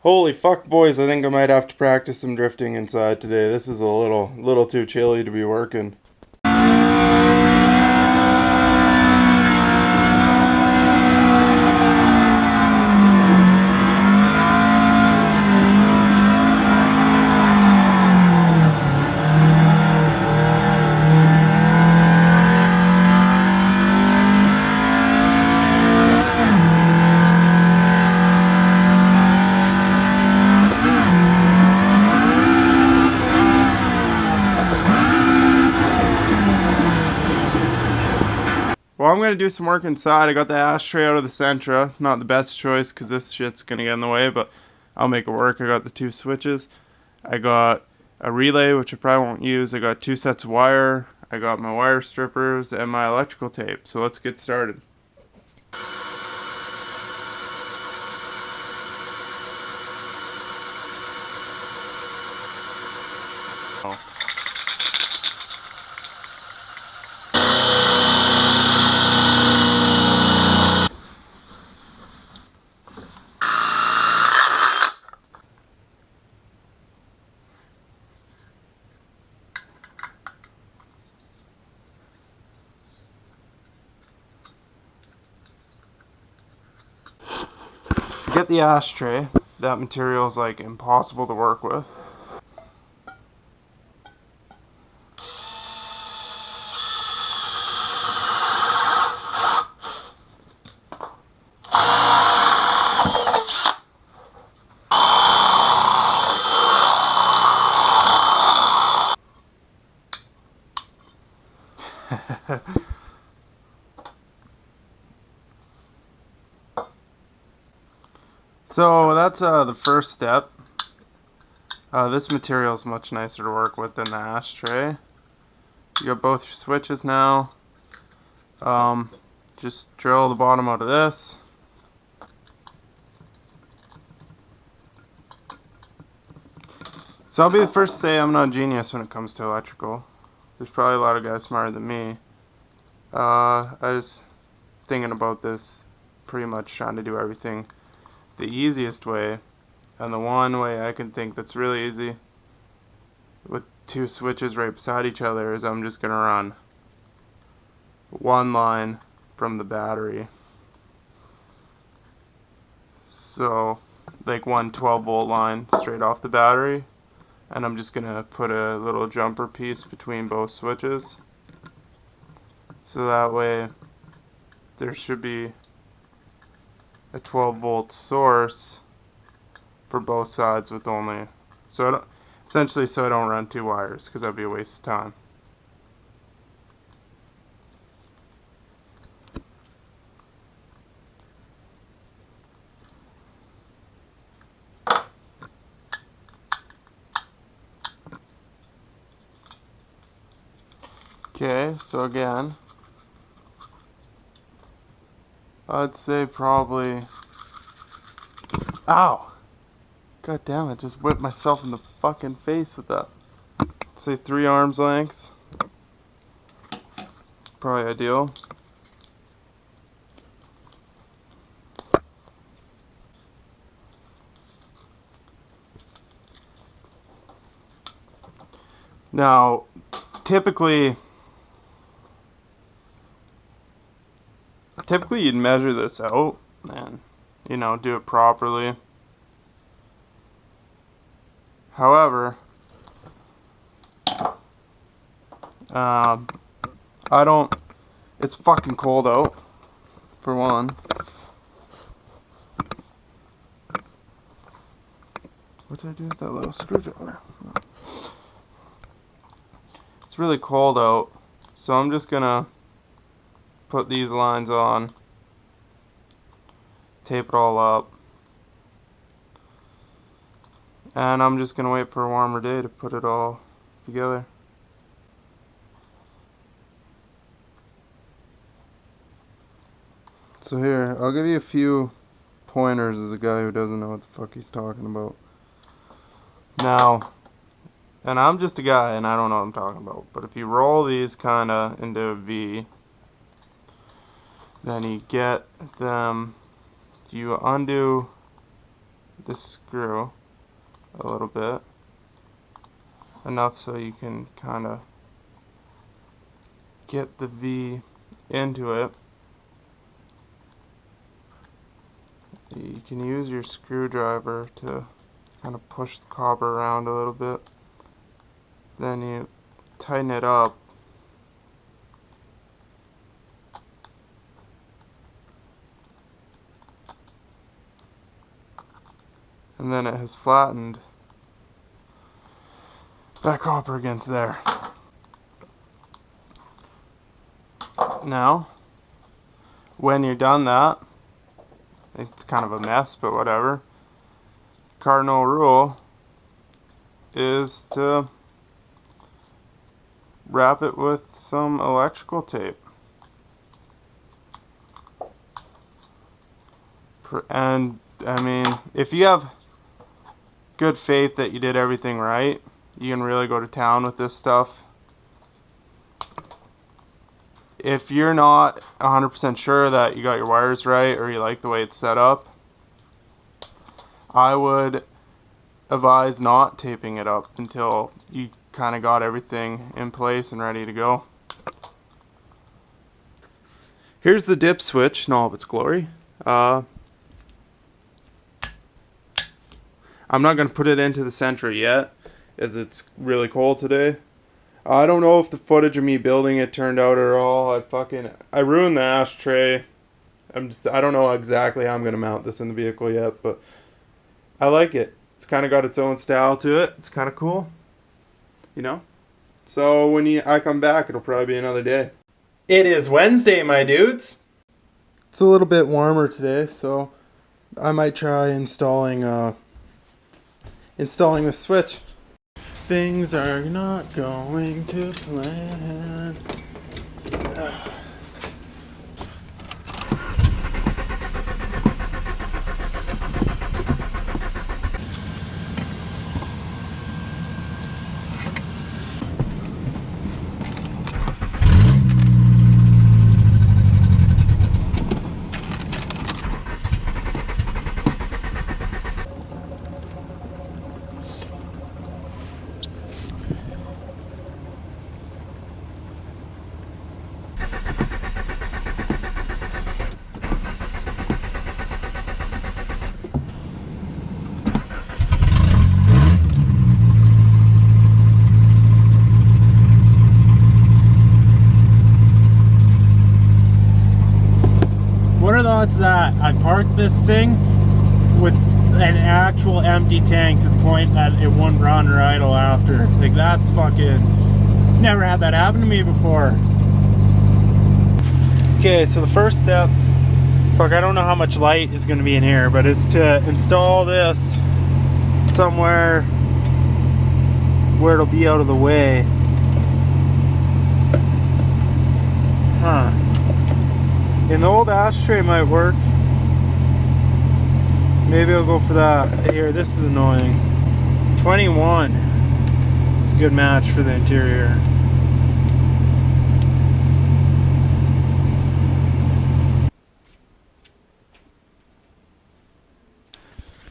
Holy fuck, boys, I think I might have to practice some drifting inside today. This is a little too chilly to be working. Well, I'm going to do some work inside. I got the ashtray out of the Sentra. Not the best choice because this shit's going to get in the way, but I'll make it work. I got the two switches. I got a relay, which I probably won't use. I got two sets of wire. I got my wire strippers and my electrical tape. So let's get started. Oh. Get the ashtray. That material is like impossible to work with. So that's the first step. This material is much nicer to work with than the ashtray. You got both your switches now. Just drill the bottom out of this. So I'll be the first to say I'm not a genius when it comes to electrical. There's probably a lot of guys smarter than me. I was thinking about this, pretty much trying to do everything the easiest way, and the one way I can think that's really easy with two switches right beside each other is I'm just gonna run one line from the battery. So like one 12-volt line straight off the battery, and I'm just gonna put a little jumper piece between both switches, so that way there should be a 12-volt source for both sides with only, essentially so I don't run two wires, because that'd be a waste of time. Okay, so again, I'd say probably, ow, god damn it, just whipped myself in the fucking face with that. Say 3 arms lengths, probably ideal. Now, typically you'd measure this out and, you know, do it properly. However, I don't, it's fucking cold out, for one. What did I do with that little screwdriver? It's really cold out, so I'm just gonna put these lines on, tape it all up, and I'm just gonna wait for a warmer day to put it all together. So here, I'll give you a few pointers as a guy who doesn't know what the fuck he's talking about. Now, and I'm just a guy and I don't know what I'm talking about, but if you roll these kinda into a V, then you get them, you undo this screw a little bit, enough so you can kind of get the V into it. You can use your screwdriver to kind of push the copper around a little bit. Then you tighten it up. And then it has flattened that copper against there. Now, when you're done that, it's kind of a mess, but whatever. Cardinal rule is to wrap it with some electrical tape. And I mean, if you have good faith that you did everything right, you can really go to town with this stuff. If you're not 100% sure that you got your wires right or you like the way it's set up, I would advise not taping it up until you kind of got everything in place and ready to go. Here's the dip switch in all of its glory. I'm not going to put it into the center yet, as it's really cold today. I don't know if the footage of me building it turned out at all. I ruined the ashtray. I don't know exactly how I'm going to mount this in the vehicle yet, but I like it. It's kind of got its own style to it. It's kind of cool, you know? So when I come back, it'll probably be another day. It is Wednesday, my dudes. It's a little bit warmer today, so I might try installing the switch. Things are not going to plan. What are the odds that I parked this thing with an actual empty tank to the point that it won't run or idle after? Like, that's fucking... Never had that happen to me before. Okay, so the first step... Fuck, I don't know how much light is going to be in here, but it's to install this somewhere where it'll be out of the way. Huh. And the old ashtray might work. Maybe I'll go for that. Here, this is annoying. 21. It's a good match for the interior.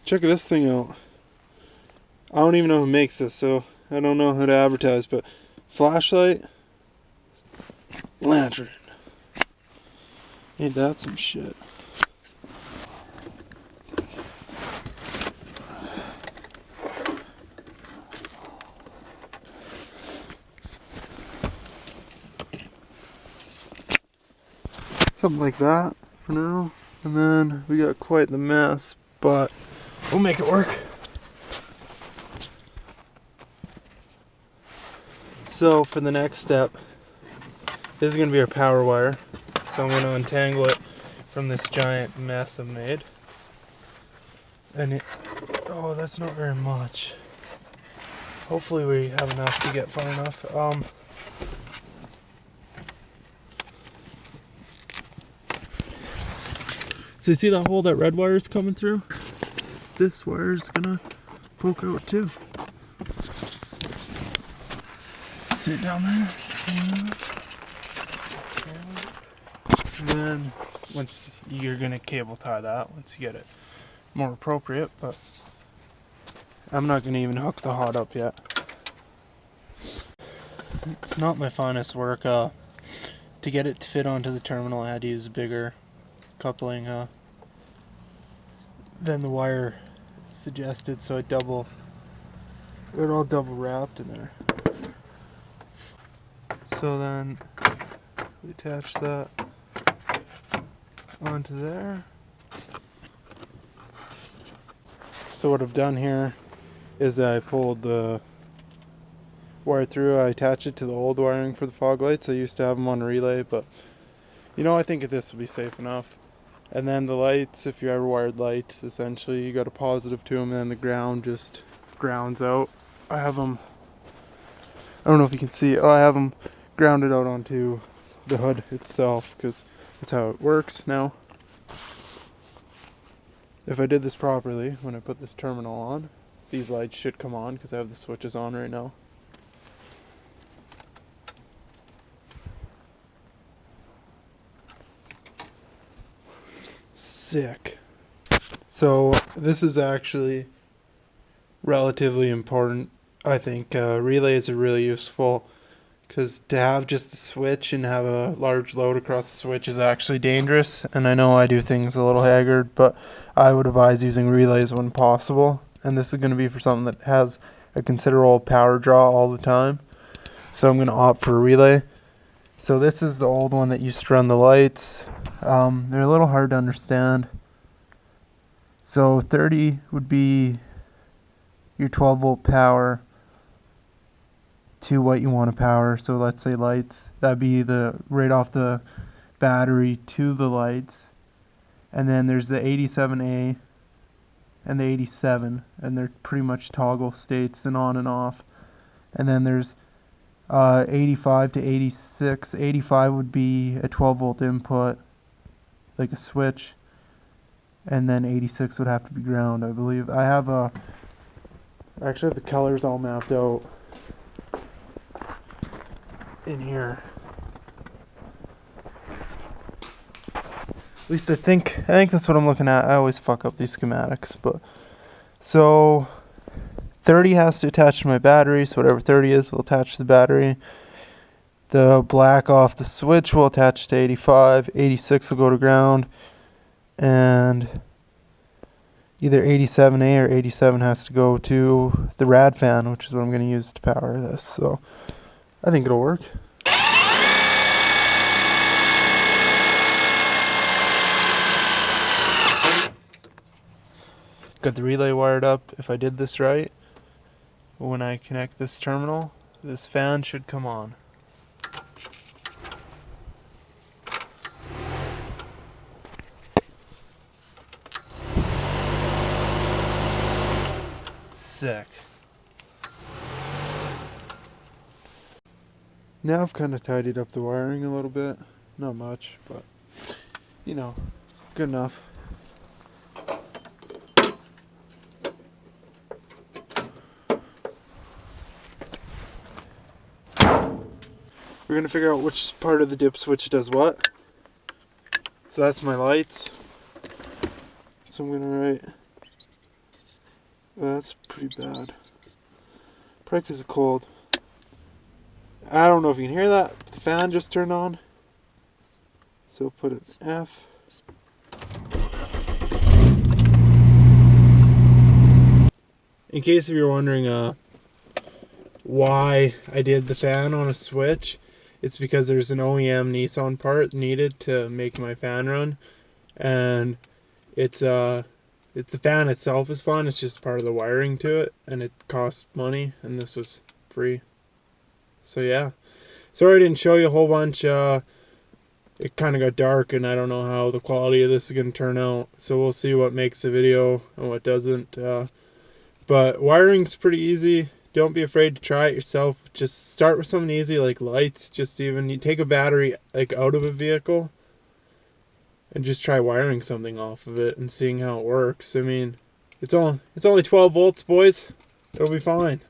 Check this thing out. I don't even know who makes this, so I don't know how to advertise, but flashlight, lantern. Ain't that some shit? Something like that for now. And then we got quite the mess, but we'll make it work. So for the next step, this is going to be our power wire. So I'm going to untangle it from this giant mess I've made. And it, oh, that's not very much. Hopefully we have enough to get far enough. So you see that hole that red wire is coming through? This wire is gonna poke out too. See it down there? And then once you're gonna cable tie that once you get it more appropriate, but I'm not going to even hook the hot up yet. It's not my finest work. To get it to fit onto the terminal, I had to use a bigger coupling than the wire suggested, so it all double wrapped in there. So then we attach that onto there. So what I've done here is I pulled the wire through. I attached it to the old wiring for the fog lights. I used to have them on relay, but you know, I think this will be safe enough. And then the lights, if you ever wired lights, essentially you got a positive to them, and then the ground just grounds out. I have them, I don't know if you can see, I have them grounded out onto the hood itself, because that's how it works now. If I did this properly, when I put this terminal on, these lights should come on because I have the switches on right now. Sick. So this is actually relatively important. I think relays are really useful, because to have just a switch and have a large load across the switch is actually dangerous. And I know I do things a little haggard, but I would advise using relays when possible. And this is going to be for something that has a considerable power draw all the time. So I'm going to opt for a relay. So this is the old one that used to run the lights. They're a little hard to understand. So 30 would be your 12 volt power to what you want to power. So let's say lights, that'd be the right off the battery to the lights. And then there's the 87A and the 87, and they're pretty much toggle states and on and off. And then there's 85 to 86. 85 would be a 12 volt input, like a switch, and then 86 would have to be ground, I believe. I actually have the colors all mapped out in here. At least I think that's what I'm looking at. I always fuck up these schematics, but so 30 has to attach to my battery, so whatever 30 is will attach to the battery. The black off the switch will attach to 85. 86 will go to ground, and either 87A or 87 has to go to the rad fan, which is what I'm going to use to power this. So I think it'll work. Got the relay wired up. If I did this right, when I connect this terminal, this fan should come on. Sick. Now I've kind of tidied up the wiring a little bit. Not much, but you know, good enough. We're going to figure out which part of the dip switch does what. So that's my lights. So I'm going to write, that's pretty bad. Probably because it's cold. I don't know if you can hear that, but the fan just turned on. So put an F. In case if you're wondering why I did the fan on a switch, it's because there's an OEM Nissan part needed to make my fan run, and it's the fan itself is fine. It's just part of the wiring to it, and it costs money, and this was free. So yeah, sorry I didn't show you a whole bunch. It kind of got dark, and I don't know how the quality of this is going to turn out. So we'll see what makes the video and what doesn't. But wiring's pretty easy. Don't be afraid to try it yourself. Just start with something easy like lights. Just even you take a battery like out of a vehicle and just try wiring something off of it and seeing how it works. I mean, it's only 12 volts, boys. It'll be fine.